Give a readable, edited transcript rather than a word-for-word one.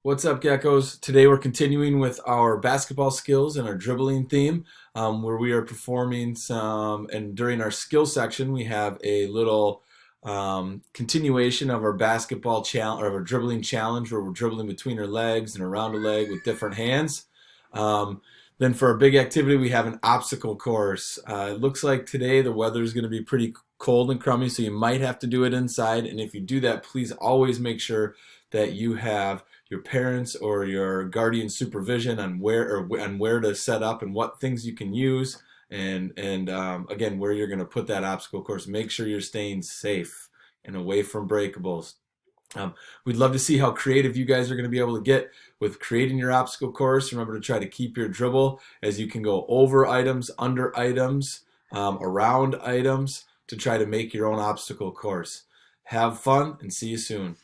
What's up, geckos? Today we're continuing with our basketball skills and our dribbling theme, where we are performing some, and during our skill section, we have a little continuation of our basketball challenge, or our dribbling challenge, where we're dribbling between our legs and around a leg with different hands. Um, then for our big activity, we have an obstacle course. It looks like today the weather is going to be pretty cold and crummy, so you might have to do it inside. And if you do that, please always make sure that you have your parents or your guardian supervision on where to set up and what things you can use, and again, where you're going to put that obstacle course. Make sure you're staying safe and away from breakables. um, we'd love to see how creative you guys are going to be able to get with creating your obstacle course. Remember to try to keep your dribble, as you can go over items, under items, around items, to try to make your own obstacle course. Have fun and see you soon.